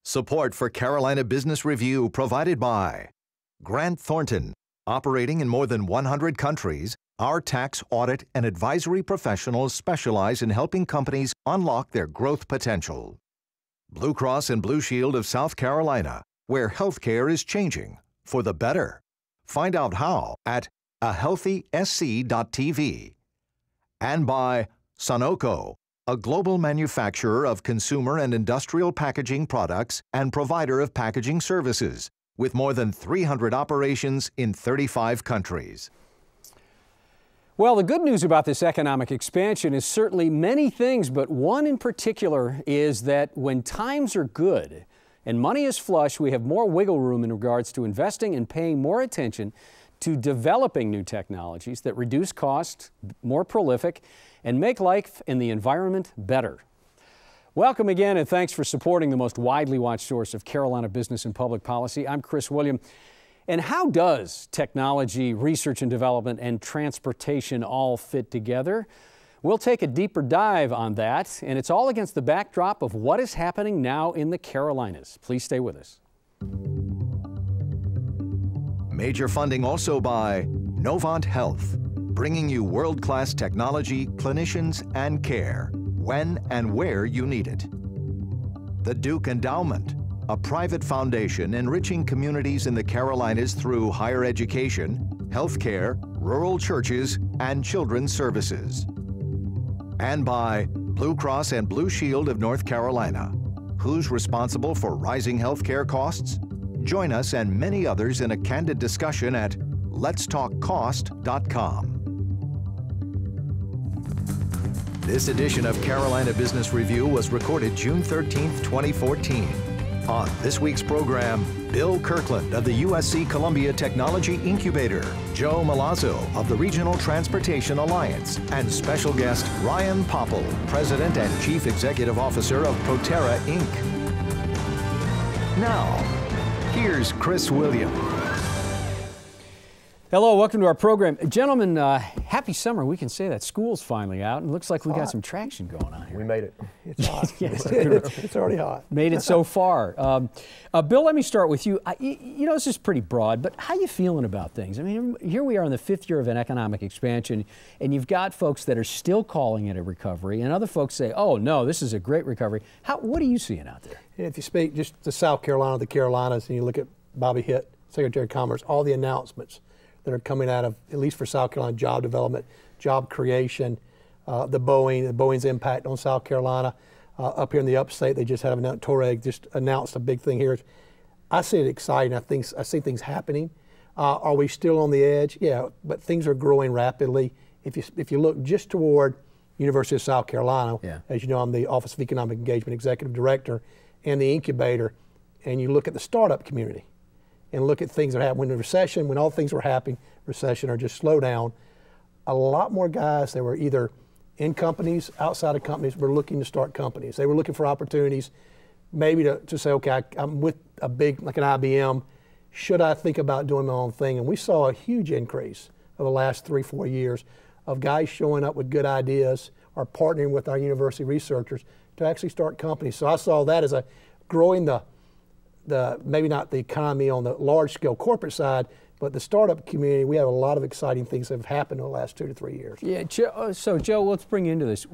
Support for Carolina Business Review provided by Grant Thornton. Operating in more than 100 countries, our tax, audit, and advisory professionals specialize in helping companies unlock their growth potential. Blue Cross and Blue Shield of South Carolina, where healthcare is changing for the better. Find out how at ahealthysc.tv. And by Sunoco, a global manufacturer of consumer and industrial packaging products and provider of packaging services, with more than 300 operations in 35 countries. Well, the good news about this economic expansion is certainly many things, but one in particular is that when times are good and money is flush, we have more wiggle room in regards to investing and paying more attention to developing new technologies that reduce costs, more prolific, and make life and the environment better. Welcome again, and thanks for supporting the most widely watched source of Carolina business and public policy. I'm Chris William. And how does technology, research and development, and transportation all fit together? We'll take a deeper dive on that, and it's all against the backdrop of what is happening now in the Carolinas. Please stay with us. Major funding also by Novant Health, bringing you world-class technology, clinicians, and care when and where you need it. The Duke Endowment, a private foundation enriching communities in the Carolinas through higher education, healthcare, rural churches, and children's services. And by Blue Cross and Blue Shield of North Carolina. Who's responsible for rising healthcare costs? Join us and many others in a candid discussion at letstalkcost.com. This edition of Carolina Business Review was recorded June 13, 2014. On this week's program, Bill Kirkland of the USC Columbia Technology Incubator, Joe Milazzo of the Regional Transportation Alliance, and special guest Ryan Popple, President and Chief Executive Officer of Proterra, Inc. Now, here's Chris William. Hello, welcome to our program. Gentlemen, happy summer. We can say that. School's finally out, and it looks like we got some traction going on here. We made it. It's hot. Yes. It's already hot. Made it so far. Bill, let me start with you. You know, this is pretty broad, but how you feeling about things? I mean, here we are in the 5th year of an economic expansion, and you've got folks that are still calling it a recovery, and other folks say, oh, no, this is a great recovery. What are you seeing out there? If you speak just to South Carolina, the Carolinas, and you look at Bobby Hitt, Secretary of Commerce, all the announcements that are coming out of, at least for South Carolina, job development, job creation, Boeing's impact on South Carolina. Up here in the upstate, they just had Touareg just announced a big thing here. I see it exciting. I see things happening. Are we still on the edge? Yeah, but things are growing rapidly. If you look just toward University of South Carolina, yeah. As you know, I'm the Office of Economic Engagement Executive Director and the incubator, and you look at the startup community and look at things that happen when the recession, when all things were happening, recession or just slow down, a lot more guys that were either in companies, outside of companies, were looking to start companies. They were looking for opportunities, maybe to say, okay, I'm with a big, like an IBM, should I think about doing my own thing? And we saw a huge increase over the last 3-4 years of guys showing up with good ideas or partnering with our university researchers to actually start companies. So I saw that as a growing the maybe not the economy on the large scale corporate side, but the startup community. We have a lot of exciting things that have happened in the last 2 to 3 years. Yeah, so Joe, let's bring you into this.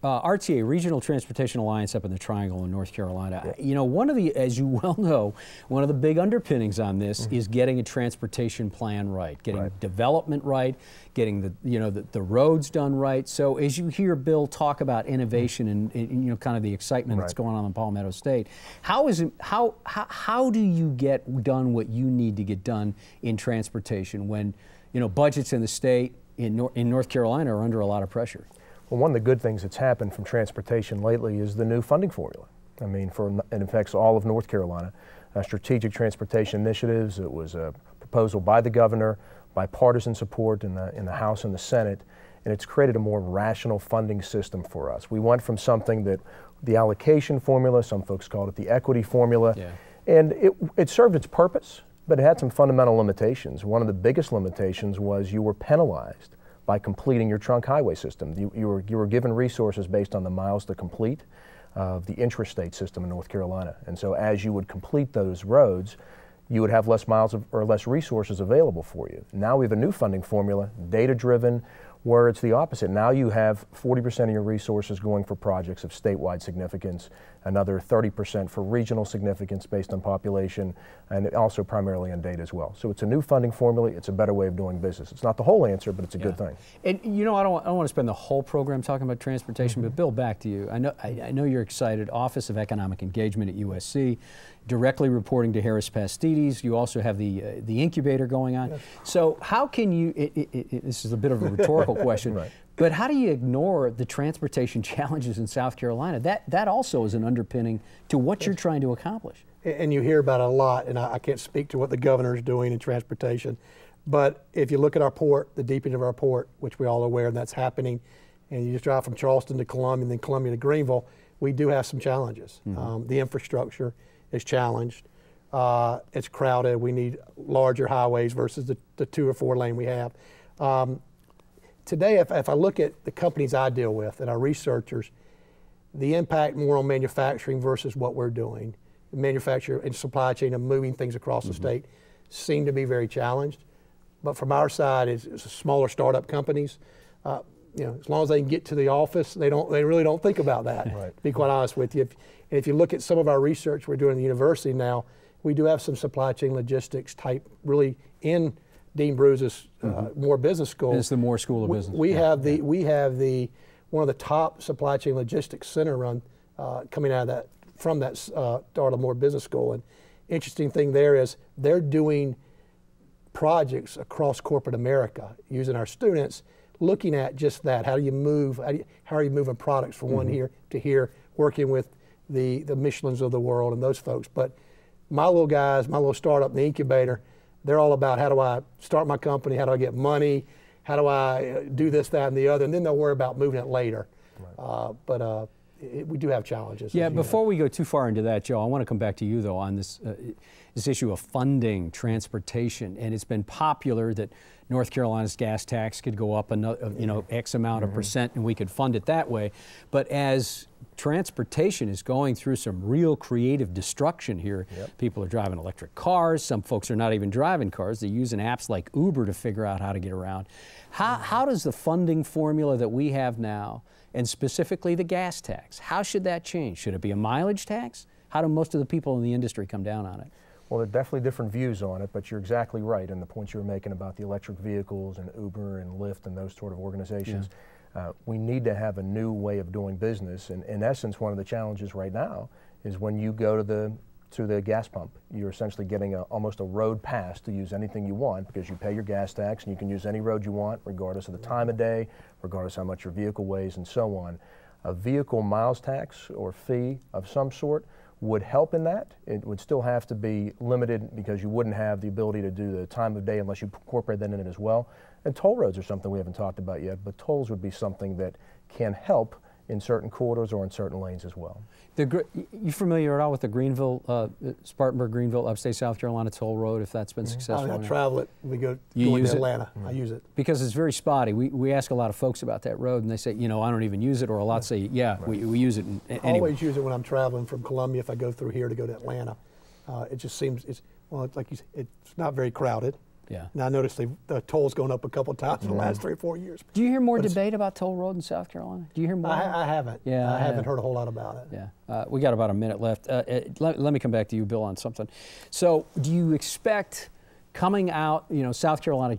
RTA, Regional Transportation Alliance up in the Triangle in North Carolina. Yeah. You know, one of the, as you well know, one of the big underpinnings on this is getting a transportation plan right, getting development right, getting the roads done right. So as you hear Bill talk about innovation and you know, kind of the excitement that's going on in Palmetto State, how do you get done what you need to get done in transportation when, you know, budgets in the state in North Carolina are under a lot of pressure? Well, one of the good things that's happened from transportation lately is the new funding formula. I mean, it affects all of North Carolina. Strategic transportation initiatives. It was a proposal by the governor, bipartisan support in the House and the Senate, and it's created a more rational funding system for us. We went from something that the allocation formula, some folks called it the equity formula, and it served its purpose, but it had some fundamental limitations. One of the biggest limitations was you were penalized by completing your trunk highway system. You were given resources based on the miles to complete. of the intrastate system in North Carolina. And so as you would complete those roads, you would have less miles or less resources available for you. Now we have a new funding formula, data-driven, where it's the opposite. Now you have 40% of your resources going for projects of statewide significance, another 30% for regional significance based on population, and also primarily on data as well. So it's a new funding formula, it's a better way of doing business. It's not the whole answer, but it's a good thing. And you know, I don't want to spend the whole program talking about transportation, but Bill, back to you. I know you're excited, Office of Economic Engagement at USC, directly reporting to Harris Pastides. You also have the incubator going on. Yes. So how can you, this is a bit of a rhetorical question, right. But how do you ignore the transportation challenges in South Carolina? That also is an underpinning to what you're trying to accomplish. And you hear about it a lot, and I can't speak to what the governor is doing in transportation, but if you look at our port, the deepening of our port, which we're all aware that's happening, and you just drive from Charleston to Columbia and then Columbia to Greenville, we do have some challenges. The infrastructure is challenged. It's crowded. We need larger highways versus the 2 or 4 lane we have. Today, if I look at the companies I deal with and our researchers, the impact more on manufacturing versus what we're doing, the manufacturer and supply chain of moving things across the state seem to be very challenged. But from our side, it's smaller startup companies. You know, as long as they can get to the office, they really don't think about that. Right. To be quite honest with you. If you look at some of our research we're doing at the university now, we do have some supply chain logistics type really in Dean Bruce's Moore Business School. It's the Moore School of Business. We have one of the top supply chain logistics center run coming out of from that start of Moore Business School. And interesting thing there is they're doing projects across corporate America using our students, looking at just that. How do you move? How are you moving products from one here to here? Working with the Michelins of the world and those folks. But my little guys, my little startup in the incubator, they're all about how do I start my company? How do I get money? How do I do this, that, and the other? And then they'll worry about moving it later. Right. We do have challenges. Yeah, before we go too far into that, Joe, I want to come back to you, though, on this issue of funding transportation. And it's been popular that North Carolina's gas tax could go up another, X amount of percent, and we could fund it that way. But as transportation is going through some real creative destruction here, people are driving electric cars. Some folks are not even driving cars. They're using apps like Uber to figure out how to get around. How does the funding formula that we have now, and specifically the gas tax, how should that change? Should it be a mileage tax? How do most of the people in the industry come down on it? Well, there are definitely different views on it, but you're exactly right in the points you were making about the electric vehicles and Uber and Lyft and those sort of organizations. We need to have a new way of doing business. And in essence, one of the challenges right now is when you go to the gas pump, you're essentially getting almost a road pass to use anything you want because you pay your gas tax and you can use any road you want regardless of the time of day, regardless of how much your vehicle weighs and so on. A vehicle miles tax or fee of some sort would help in that. It would still have to be limited because you wouldn't have the ability to do the time of day unless you incorporate that in it as well. And toll roads are something we haven't talked about yet, but tolls would be something that can help in certain corridors or in certain lanes as well. You familiar at all with the Greenville, Spartanburg-Greenville, upstate South Carolina toll road, if that's been successful? I travel it. We go to Atlanta. I use it. Because it's very spotty. We ask a lot of folks about that road, and they say, I don't even use it, or a lot say, we use it. I always use it when I'm traveling from Columbia if I go through here to go to Atlanta. It just seems, it's like you said, it's not very crowded. Yeah. Now I noticed the toll's going up a couple of times in the last 3 or 4 years. Do you hear more debate about toll road in South Carolina? Do you hear more? I haven't. Yeah, I haven't heard a whole lot about it. Yeah. We got about a minute left. Let me come back to you, Bill, on something. So do you expect coming out, South Carolina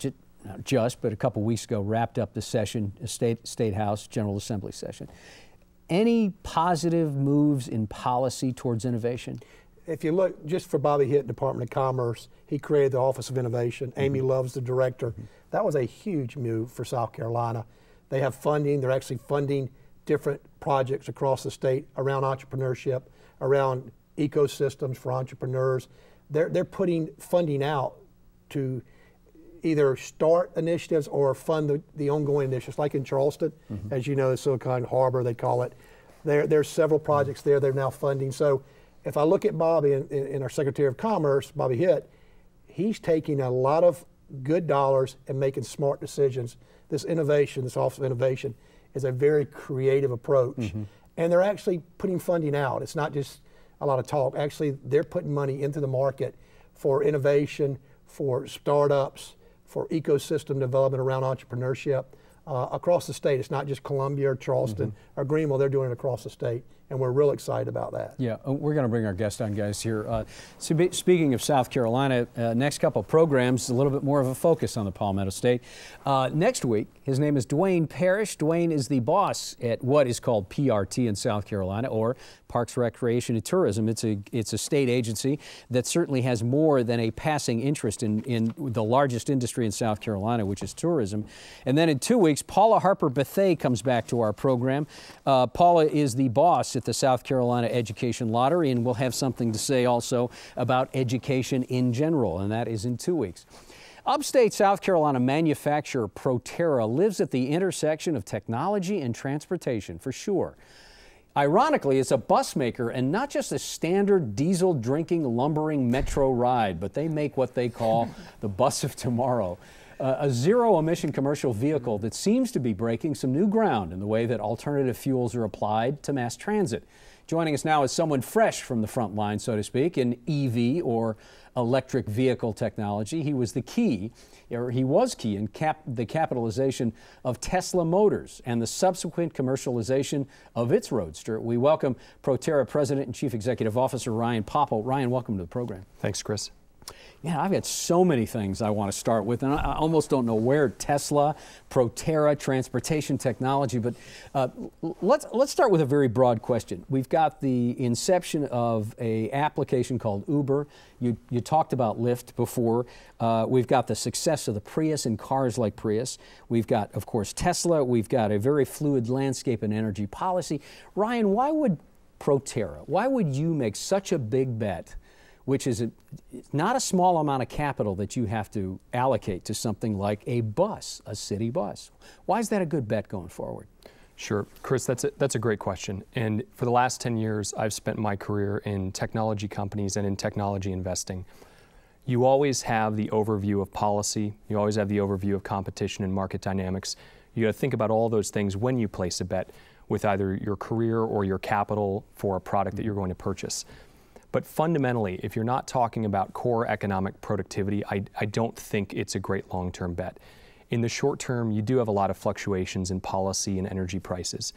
but a couple weeks ago wrapped up the session, State House General Assembly session. Any positive moves in policy towards innovation? If you look just for Bobby Hitt, Department of Commerce, he created the Office of Innovation. Amy Love's the director. That was a huge move for South Carolina. They have funding. They're actually funding different projects across the state around entrepreneurship, around ecosystems for entrepreneurs. They're putting funding out to either start initiatives or fund the ongoing initiatives, like in Charleston, as you know, the Silicon Harbor, they call it. There's several projects there they're now funding. So if I look at Bobby and our Secretary of Commerce, Bobby Hitt, he's taking a lot of good dollars and making smart decisions. This innovation, this Office of Innovation, is a very creative approach. And they're actually putting funding out. It's not just a lot of talk. Actually, they're putting money into the market for innovation, for startups, for ecosystem development around entrepreneurship across the state. It's not just Columbia or Charleston or Greenville. They're doing it across the state, and we're real excited about that. Yeah, we're going to bring our guest on, guys, here. Speaking of South Carolina, next couple of programs, a little bit more of a focus on the Palmetto State. Next week, his name is Dwayne Parrish. Dwayne is the boss at what is called PRT in South Carolina, or Parks, Recreation, and Tourism. It's a state agency that certainly has more than a passing interest in the largest industry in South Carolina, which is tourism. And then in 2 weeks, Paula Harper Bethea comes back to our program. Paula is the boss at the South Carolina Education Lottery, and we'll have something to say also about education in general, and that is in 2 weeks. Upstate South Carolina manufacturer Proterra lives at the intersection of technology and transportation, for sure. Ironically, it's a bus maker and not just a standard diesel drinking, lumbering metro ride, but they make what they call the bus of tomorrow. A zero-emission commercial vehicle that seems to be breaking some new ground in the way that alternative fuels are applied to mass transit. Joining us now is someone fresh from the front line, so to speak, in EV or electric vehicle technology. He was key in the capitalization of Tesla Motors and the subsequent commercialization of its Roadster. We welcome Proterra President and Chief Executive Officer Ryan Popple. Ryan, welcome to the program. Thanks, Chris. Yeah, I've got so many things I want to start with, and I almost don't know where. Tesla, Proterra, transportation technology, but let's start with a very broad question. We've got the inception of an application called Uber. You talked about Lyft before. We've got the success of the Prius and cars like Prius. We've got, of course, Tesla. We've got a very fluid landscape in energy policy. Ryan, why would Proterra, why would you make such a big bet, which is not a small amount of capital that you have to allocate to something like a bus, a city bus? Why is that a good bet going forward? Sure, Chris, that's a great question. And for the last 10 years, I've spent my career in technology companies and in technology investing. You always have the overview of policy. You always have the overview of competition and market dynamics. You got to think about all those things when you place a bet with either your career or your capital for a product that you're going to purchase. But fundamentally, if you're not talking about core economic productivity, I don't think it's a great long-term bet. In the short term, you do have a lot of fluctuations in policy and energy prices.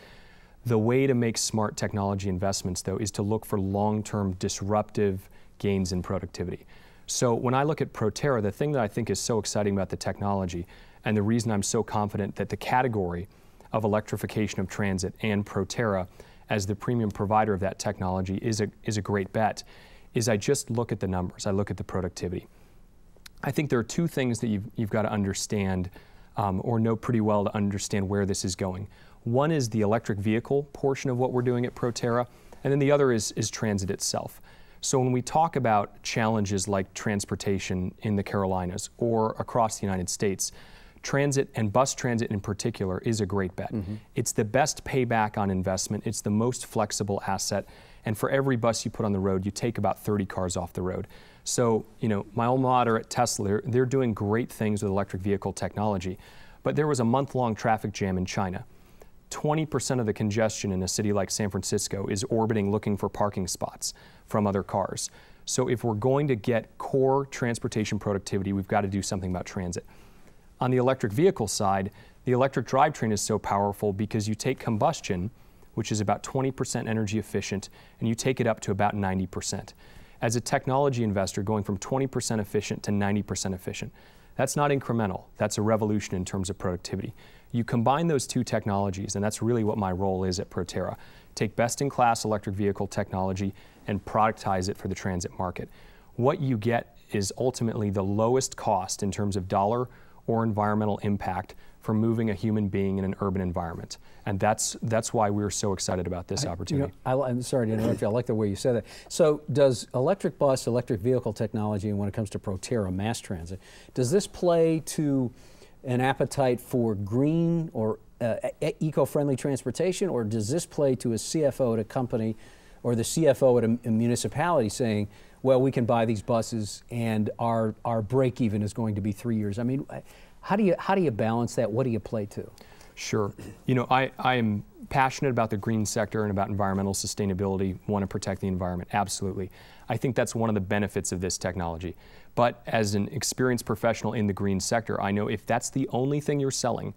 The way to make smart technology investments, though, is to look for long-term disruptive gains in productivity. So when I look at Proterra, the thing that I think is so exciting about the technology, and the reason I'm so confident that the category of electrification of transit and Proterra as the premium provider of that technology is a great bet, is I just look at the numbers, I look at the productivity. I think there are two things that you've got to understand or know pretty well to understand where this is going. One is the electric vehicle portion of what we're doing at Proterra, and then the other is transit itself. So when we talk about challenges like transportation in the Carolinas or across the United States, transit and bus transit in particular is a great bet. It's the best payback on investment. It's the most flexible asset. And for every bus you put on the road, you take about 30 cars off the road. So, my alma mater at Tesla, they're doing great things with electric vehicle technology. But there was a month-long traffic jam in China. 20% of the congestion in a city like San Francisco is orbiting looking for parking spots from other cars. So if we're going to get core transportation productivity, we've got to do something about transit. On the electric vehicle side, the electric drivetrain is so powerful because you take combustion, which is about 20% energy efficient, and you take it up to about 90%. As a technology investor, going from 20% efficient to 90% efficient, that's not incremental. That's a revolution in terms of productivity. You combine those two technologies, and that's really what my role is at Proterra. Take best-in-class electric vehicle technology and productize it for the transit market. What you get is ultimately the lowest cost in terms of dollar or environmental impact for moving a human being in an urban environment. And that's why we're so excited about this opportunity. I'm sorry to interrupt you. I like the way you said that. So does electric bus, electric vehicle technology, and when it comes to Proterra mass transit, does this play to an appetite for green or eco-friendly transportation, or does this play to a CFO at a company or the CFO at a municipality saying, well, we can buy these buses and our break even is going to be 3 years? I mean, how do you balance that? What do you play to? Sure. I am passionate about the green sector and about environmental sustainability, want to protect the environment, absolutely. I think that's one of the benefits of this technology. But as an experienced professional in the green sector, I know if that's the only thing you're selling,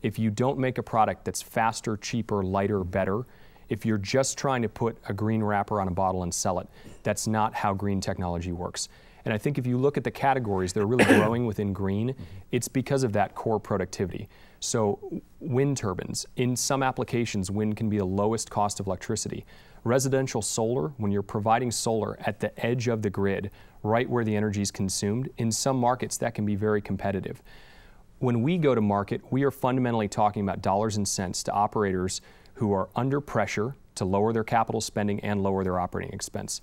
if you don't make a product that's faster, cheaper, lighter, better, if you're just trying to put a green wrapper on a bottle and sell it, that's not how green technology works. And I think if you look at the categories that are really growing within green, it's because of that core productivity. So wind turbines, in some applications, wind can be the lowest cost of electricity. Residential solar, when you're providing solar at the edge of the grid, right where the energy is consumed, in some markets that can be very competitive. When we go to market, we are fundamentally talking about dollars and cents to operators who are under pressure to lower their capital spending and lower their operating expense.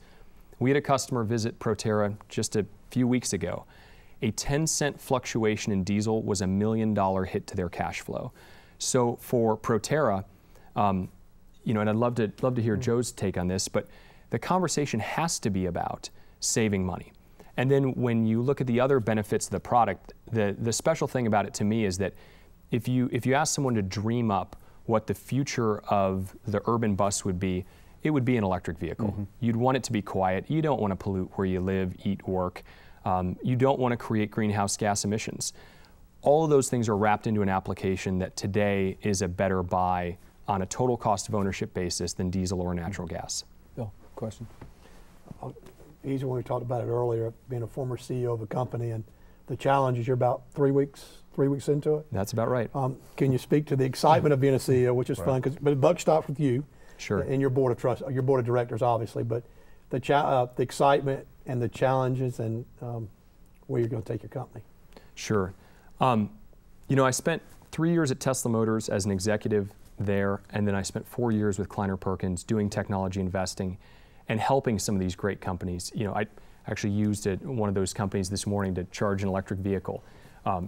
We had a customer visit Proterra just a few weeks ago. A 10-cent fluctuation in diesel was $1 million hit to their cash flow. So for Proterra, you know, and I'd love to hear Joe's take on this, but the conversation has to be about saving money. And then when you look at the other benefits of the product, the special thing about it to me is that if you ask someone to dream up what the future of the urban bus would be, it would be an electric vehicle. You'd want it to be quiet. You don't want to pollute where you live, eat, work. You don't want to create greenhouse gas emissions. All of those things are wrapped into an application that today is a better buy on a total cost of ownership basis than diesel or natural gas. Bill, question? Easy when we talked about it earlier, being a former CEO of a company, and the challenge is you're about 3 weeks into it. That's about right. Can you speak to the excitement of being a CEO, which is fun, but the buck stops with you. Sure. And your board of directors, obviously, but the excitement and the challenges and where you're going to take your company. Sure. You know, I spent 3 years at Tesla Motors as an executive there, and then I spent 4 years with Kleiner Perkins doing technology investing and helping some of these great companies. You know, I actually used one of those companies this morning to charge an electric vehicle.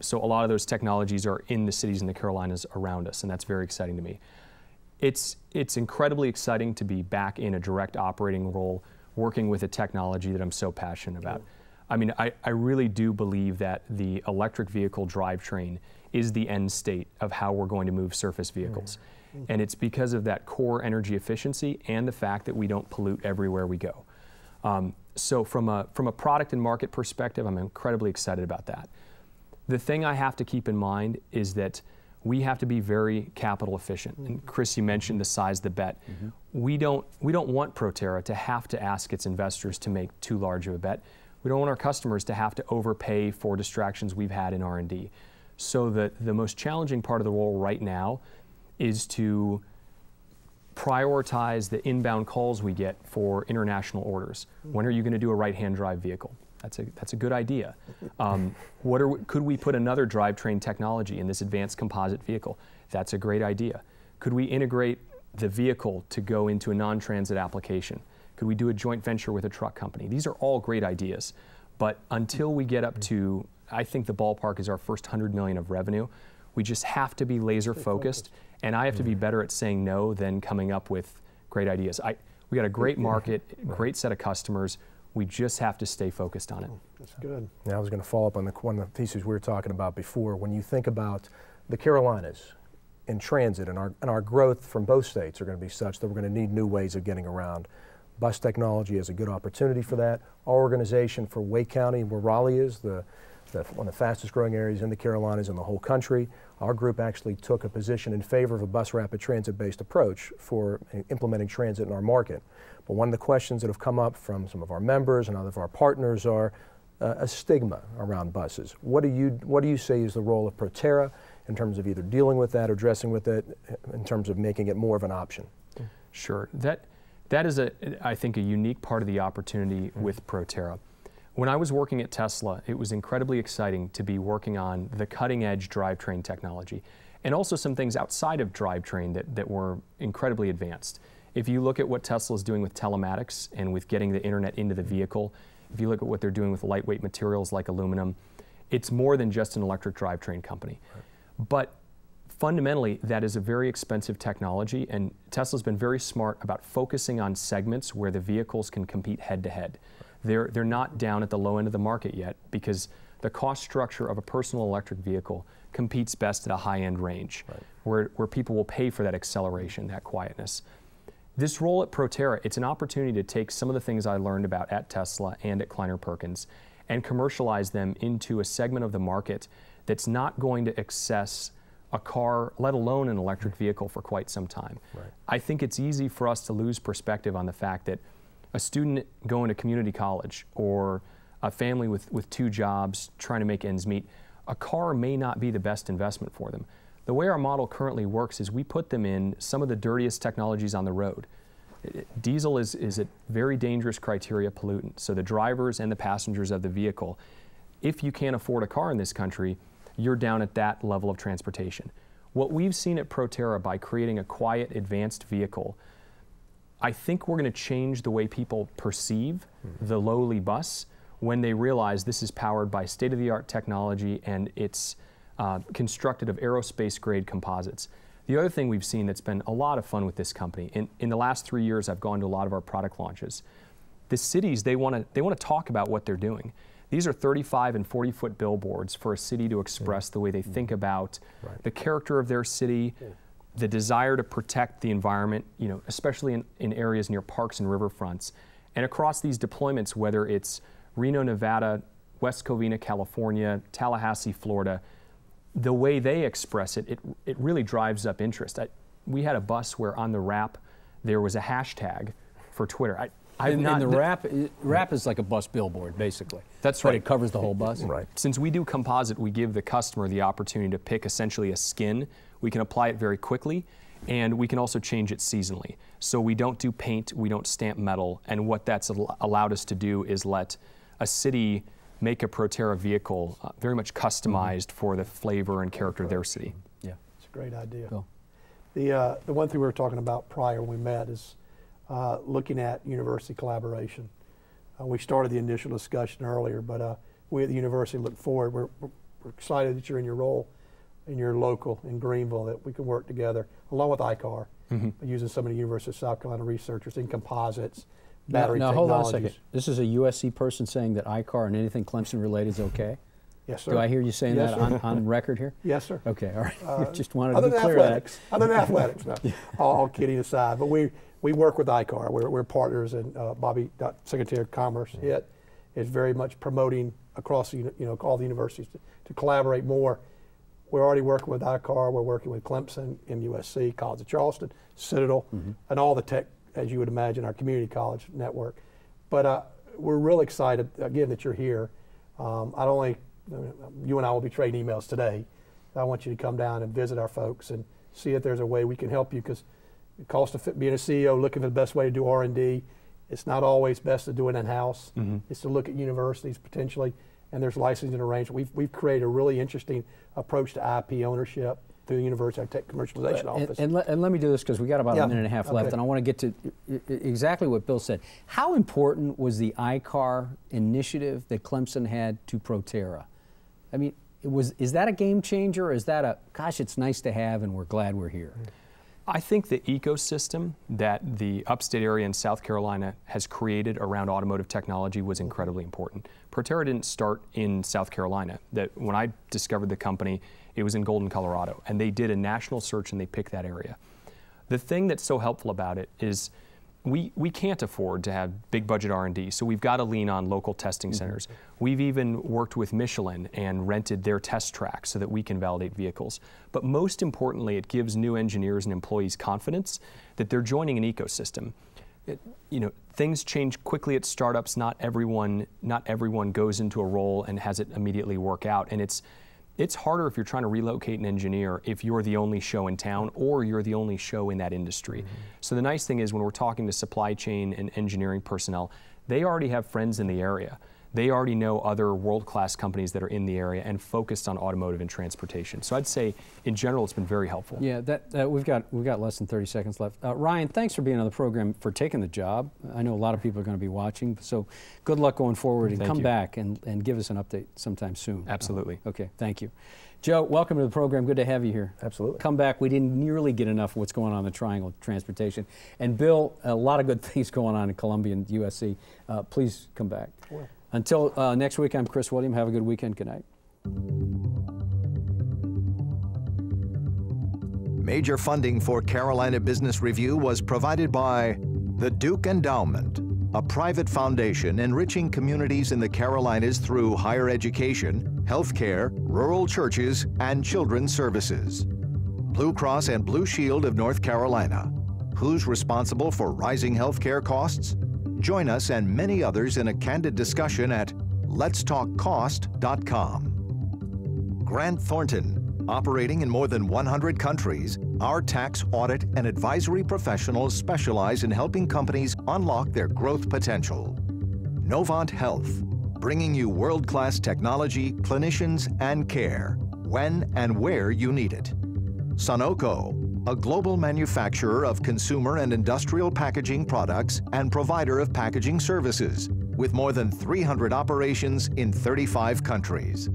So a lot of those technologies are in the cities in the Carolinas around us, and that's very exciting to me. It's incredibly exciting to be back in a direct operating role, working with a technology that I'm so passionate about. I mean, I really do believe that the electric vehicle drivetrain is the end state of how we're going to move surface vehicles. And it's because of that core energy efficiency and the fact that we don't pollute everywhere we go. So from a product and market perspective, I'm incredibly excited about that. The thing I have to keep in mind is that we have to be very capital efficient. And Chris, you mentioned the size of the bet. We don't want Proterra to have to ask its investors to make too large of a bet. We don't want our customers to have to overpay for distractions we've had in R&D. So the most challenging part of the role right now is to prioritize the inbound calls we get for international orders. When are you going to do a right-hand drive vehicle? That's a good idea. Could we put another drivetrain technology in this advanced composite vehicle? That's a great idea. Could we integrate the vehicle to go into a non-transit application? Could we do a joint venture with a truck company? These are all great ideas. But until we get up to, I think the ballpark is our first 100 million of revenue, we just have to be laser focused. And I have to be better at saying no than coming up with great ideas. We got a great market, great set of customers. We just have to stay focused on it. That's good. Now I was going to follow up on one of the pieces we were talking about before. When you think about the Carolinas in transit, and our growth from both states are going to be such that we're going to need new ways of getting around. Bus technology is a good opportunity for that. Our organization for Wake County, where Raleigh is, one of the fastest growing areas in the Carolinas in the whole country, our group actually took a position in favor of a bus rapid transit based approach for implementing transit in our market. But one of the questions that have come up from some of our members and other of our partners are a stigma around buses. What do you say is the role of Proterra in terms of either dealing with that or addressing with it in terms of making it more of an option? Sure. That is, I think, a unique part of the opportunity with Proterra. When I was working at Tesla, it was incredibly exciting to be working on the cutting-edge drivetrain technology, and also some things outside of drivetrain that were incredibly advanced. If you look at what Tesla is doing with telematics and with getting the internet into the vehicle, if you look at what they're doing with lightweight materials like aluminum, it's more than just an electric drivetrain company. But fundamentally, that is a very expensive technology, and Tesla's been very smart about focusing on segments where the vehicles can compete head-to-head. They're not down at the low end of the market yet because the cost structure of a personal electric vehicle competes best at a high-end range, where people will pay for that acceleration, that quietness. This role at Proterra, it's an opportunity to take some of the things I learned about at Tesla and at Kleiner Perkins and commercialize them into a segment of the market that's not going to access a car, let alone an electric vehicle, for quite some time. I think it's easy for us to lose perspective on the fact that a student going to community college or a family with 2 jobs trying to make ends meet, a car may not be the best investment for them. The way our model currently works is we put them in some of the dirtiest technologies on the road. Diesel is a very dangerous criteria pollutant, so the drivers and the passengers of the vehicle, if you can't afford a car in this country, you're down at that level of transportation. What we've seen at Proterra by creating a quiet, advanced vehicle, I think we're going to change the way people perceive the lowly bus when they realize this is powered by state-of-the-art technology and it's constructed of aerospace-grade composites. The other thing we've seen that's been a lot of fun with this company, in the last 3 years I've gone to a lot of our product launches. The cities, they want to talk about what they're doing. These are 35 and 40-foot billboards for a city to express the way they think about the character of their city, the desire to protect the environment, especially in areas near parks and riverfronts. And across these deployments, whether it's Reno, Nevada, West Covina, California, Tallahassee, Florida, the way they express it, it really drives up interest. We had a bus where on the wrap there was a hashtag for Twitter. The wrap is like a bus billboard, basically. That's right. But it covers the whole bus. Right. Since we do composite, we give the customer the opportunity to pick essentially a skin. We can apply it very quickly, and we can also change it seasonally. So we don't do paint, we don't stamp metal, and what that's allowed us to do is let a city make a Proterra vehicle very much customized for the flavor and character of their city. Yeah, it's a great idea. Cool. The one thing we were talking about prior when we met is looking at university collaboration. We started the initial discussion earlier, but we at the university look forward. We're excited that you're in your role in your local in Greenville, that we can work together along with ICAR, using some of the University of South Carolina researchers in composites, battery now technologies. Hold on a second. This is a USC person saying that ICAR and anything Clemson related is okay? Yes, sir. Do I hear you saying Yes, that sir. on record here? Yes, sir. Okay, all right. Just wanted Other to be than clear athletics, other than athletics, no. All kidding aside, but we work with ICAR. We're partners, and Bobby, Secretary of Commerce, is very much promoting across all the universities to collaborate more. We're already working with ICAR. We're working with Clemson, MUSC, College of Charleston, Citadel, and all the tech, as you would imagine, our community college network. But we're really excited again that you're here. You and I will be trading emails today. I want you to come down and visit our folks and see if there's a way we can help you, because the cost of being a CEO, looking for the best way to do R&D, it's not always best to do it in-house. It's to look at universities potentially, and there's licensing arrangements. We've created a really interesting approach to IP ownership through the University Tech Commercialization Office. And let me do this, because we got about a minute and a half left, and I want to get to exactly what Bill said. How important was the ICAR initiative that Clemson had to Proterra? I mean, is that a game changer, or is that a, gosh, it's nice to have and we're glad we're here? I think the ecosystem that the upstate area in South Carolina has created around automotive technology was incredibly important. Proterra didn't start in South Carolina. When I discovered the company, it was in Golden, Colorado, and they did a national search and they picked that area. The thing that's so helpful about it is we can't afford to have big budget R&D, so we've got to lean on local testing centers. We've even worked with Michelin and rented their test tracks so that we can validate vehicles. But most importantly, it gives new engineers and employees confidence that they're joining an ecosystem. Things change quickly at startups. Not everyone goes into a role and has it immediately work out. And it's harder if you're trying to relocate an engineer if you're the only show in town or you're the only show in that industry. So the nice thing is, when we're talking to supply chain and engineering personnel, they already have friends in the area. They already know other world-class companies that are in the area and focused on automotive and transportation. So I'd say, in general, it's been very helpful. Yeah, we've got less than 30 seconds left. Ryan, thanks for being on the program, for taking the job. I know a lot of people are going to be watching, so good luck going forward, and come back and give us an update sometime soon. Absolutely. Okay, thank you. Joe, welcome to the program. Good to have you here. Absolutely. Come back. We didn't nearly get enough of what's going on in the Triangle of Transportation. And Bill, a lot of good things going on in Columbia and USC. Please come back. Until next week, I'm Chris William. Have a good weekend. Good night. Major funding for Carolina Business Review was provided by the Duke Endowment, a private foundation enriching communities in the Carolinas through higher education, healthcare, rural churches, and children's services. Blue Cross and Blue Shield of North Carolina. Who's responsible for rising healthcare costs? Join us and many others in a candid discussion at letstalkcost.com. Grant Thornton. Operating in more than 100 countries, our tax, audit, and advisory professionals specialize in helping companies unlock their growth potential. Novant Health, bringing you world-class technology, clinicians, and care, when and where you need it. Sunoco, a global manufacturer of consumer and industrial packaging products and provider of packaging services, with more than 300 operations in 35 countries.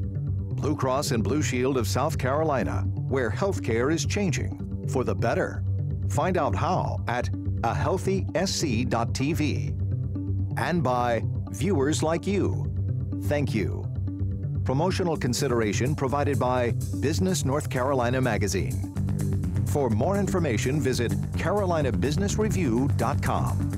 Blue Cross and Blue Shield of South Carolina, where healthcare is changing for the better. Find out how at ahealthysc.tv. And by viewers like you. Thank you. Promotional consideration provided by Business North Carolina Magazine. For more information, visit carolinabusinessreview.com.